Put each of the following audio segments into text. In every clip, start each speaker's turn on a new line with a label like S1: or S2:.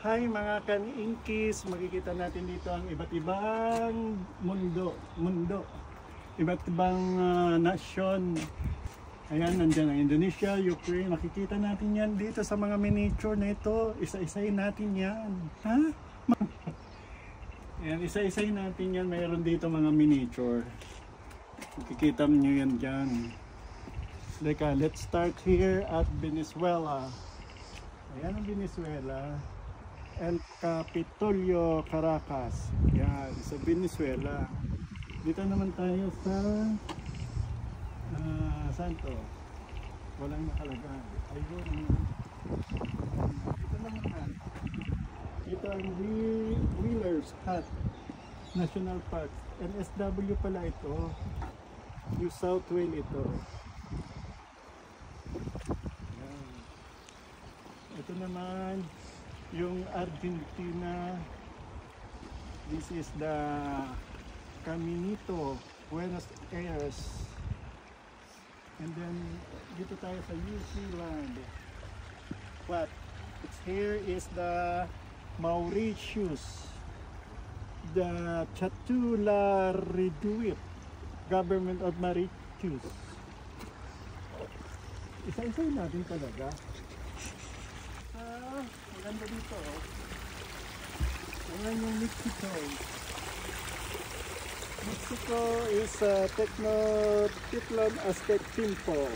S1: Hi mga kaniingkis, makikita natin dito ang iba't ibang mundo. Iba't ibang nasyon. Ayan, nandiyan ang Indonesia, Ukraine. Makikita natin yan dito sa mga miniature na ito. Isa-isayin natin yan. Ha? Ayan, isa-isayin natin yan. Mayroon dito mga miniature. Makikita nyo yan dyan. Let's start here at Venezuela. Ayan ang Venezuela. El Capitolio, Caracas. Yan, sa Venezuela. Dito naman tayo sa Santo. Walang nakalagay. Ayun. Dito naman. Dito ang Wheeler's Hut National Park. NSW pala ito. New South Wales ito. Yan. Ito naman yung Argentina. This is the Caminito, Buenos Aires. And then dito tayo sa New Zealand. What? It's here is the Mauritius, the Chatula Reduit Government of Mauritius. Isa-isa natin talaga. Maganda dito. Ayan yung Mexico. Mexico is Tenochtitlan Aztec Temple.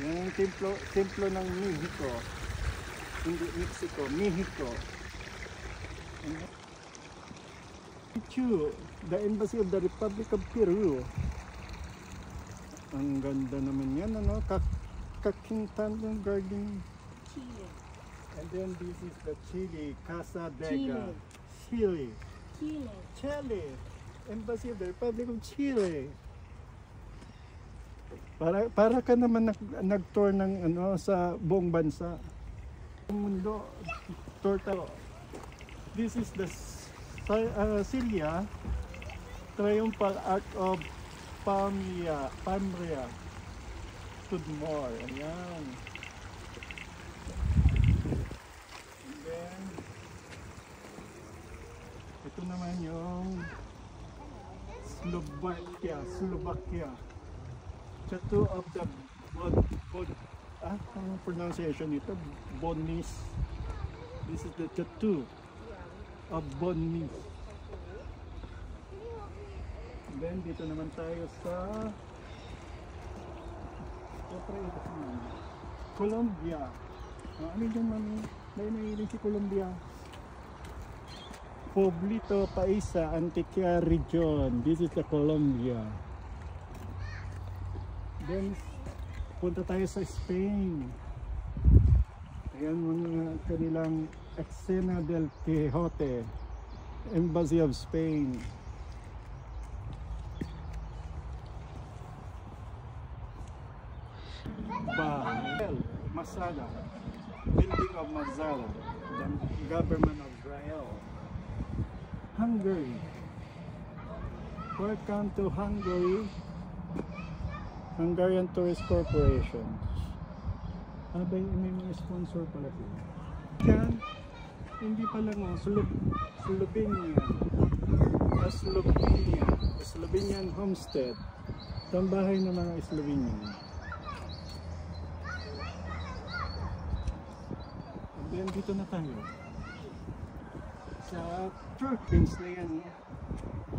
S1: Yan yung templo ng Mexico. Hindi Mexico, Mexico. Peru, the Embassy of the Republic of Peru. Ang ganda naman yan, ano? Kakintan ng garden.
S2: Chile.
S1: And then this is the Chile, Casa Dega. Chile. Embassy of the Republic of Chile. Para ka naman nag-tour ng ano sa buong bansa. Mundo, tour tayo. This is the Syria Triumphal Arch of Palmyra. Tudmore. Ayan. And then ito naman yung Slovakia. Chateau of the anong pronunciation nito? Bonis. This is the Chateau of Bonis. And then dito naman tayo sa Colombia. Ano yung may mahilig si Colombia? Pueblito Paisa, Antioquia region. This is the Colombia. Then punta tayo sa Spain. Ayan mga kanilang Escena del Quijote, Embassy of Spain. Masada, building of Masada, the government of Israel. Hungary. Welcome to Hungary. Hungarian Tourist Corporation. Ano ba yung may mga sponsor pala po? Yan, hindi pala nga, Slovenian Homestead. Ito ang bahay ng mga Slovenian. And then dito na tayo sa Philippines na yan.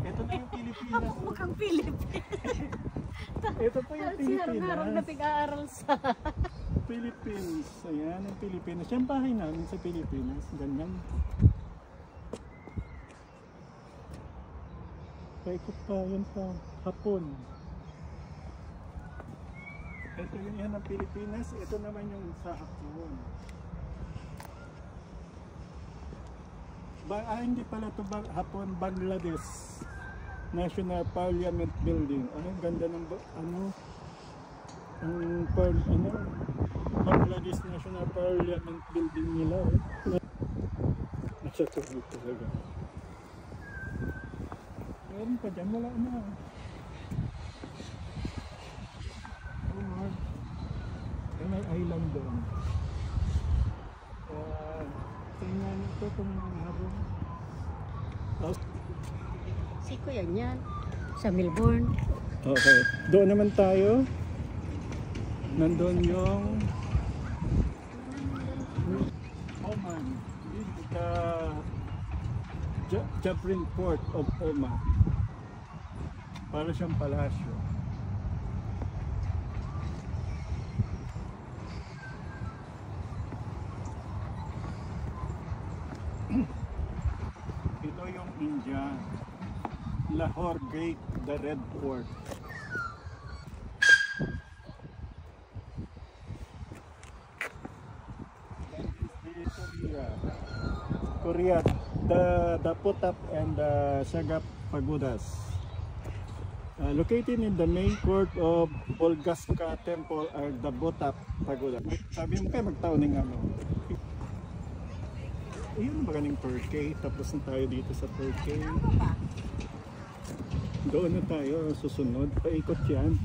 S1: Ito na yung Pilipinas.
S2: Mukhang Philippines.
S1: Ito pa yung Pilipinas.
S2: Harap na pag-aaral sa
S1: Philippines. Ayan ang Pilipinas. Yan bahay namin sa Pilipinas. Ganyan. Paikot pa. Yan pa. Hapon. Ito yung yan ang Pilipinas. Ito naman yung sa Hapon. Hindi pala ito Hapon, Bangladesh National Parliament Building. Ang ganda ng Bangladesh National Parliament Building nila. Nasa tubig talaga. Meron pa dyan, wala na. May island doon. Sa dito itong mga harong. Oh,
S2: Si Kuya niyan. Sa Melbourne.
S1: okay. Doon naman tayo. Nandun yung Oman. This is the Jabrin Port of Oman. Para siyang palasyo. Ito yung India. Lahore Gate, the Red Fort. Korea, the Potap and the Sagap Pagodas. Located in the main court of Olgaska Temple are the Potap Pagoda. Sabi mo kayo magtao ng ano. Ayun ba ganing Turkey? Tapos na tayo dito sa Turkey. Doon na tayo susunod. Paikot yan.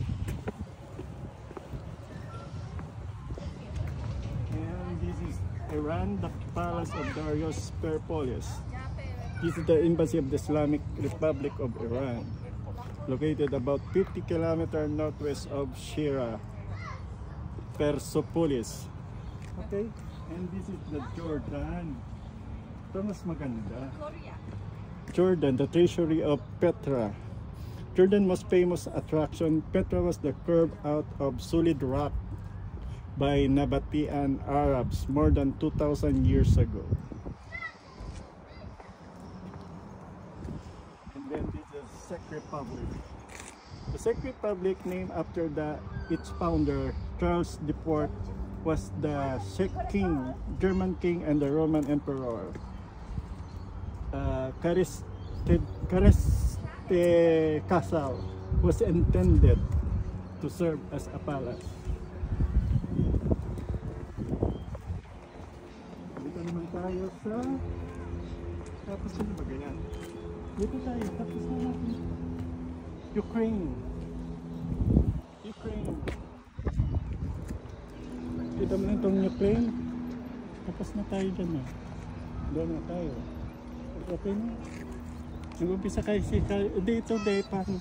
S1: And this is Iran, the palace of Darius Perpolis. This is the embassy of the Islamic Republic of Iran, located about 50 kilometers northwest of Shira, Persepolis. Okay, and this is the Jordan. Ito mas maganda. Jordan, the treasury of Petra. Jordan's most famous attraction, Petra, was the carved out of solid rock by Nabatean Arabs more than 2,000 years ago. And then this is Czech Republic. The Czech Republic, named after its founder, Charles the IV, was the Czech king, German king, and the Roman emperor. Careste Castle was intended to serve as a palace. Dito naman tayo sa tapos na ba ganyan? Dito tayo, tapos na natin Ukraine. Dito mo na itong Ukraine. Tapos na tayo dyan eh. Doon na tayo. Okay na. Nag-umpisa kayo dito dahil parang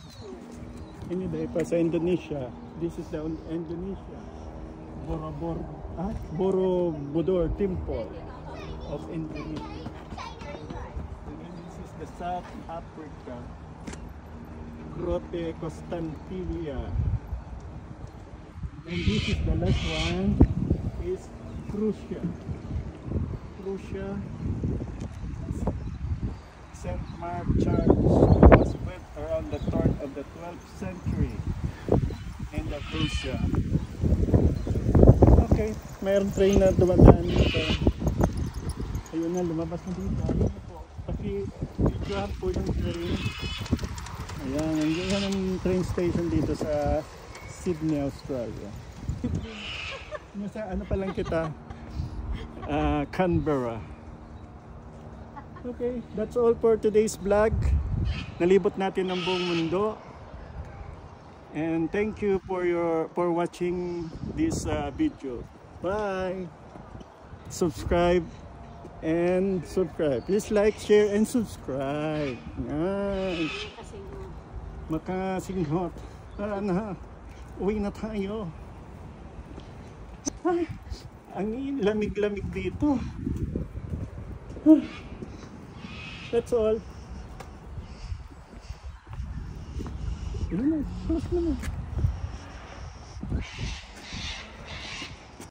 S1: ini dahil pa sa Indonesia. This is the Indonesia. Borobudur Temple of Indonesia. And then this is the South Africa. Grote Constantinia. And this is the last one is Prussia. St. Mark Church was built around the turn of the 12th century in the Prussia. Okay, mayroong train na dumadaan dito. Ayun na, lumabas na dito. Ayun na po. Paki-videohan po yung train. Ayan, nandiyan ang train station dito sa Sydney, Australia. Nasa ano pa lang kita? Canberra. Okay, that's all for today's vlog. Nalibot natin ang buong mundo. And thank you for watching this video. Bye. Subscribe and subscribe. Please like, share and subscribe. Yan. Makasinghot. Tara na. Uwi na tayo. Ay, ang lamig-lamig dito. That's all. Close na.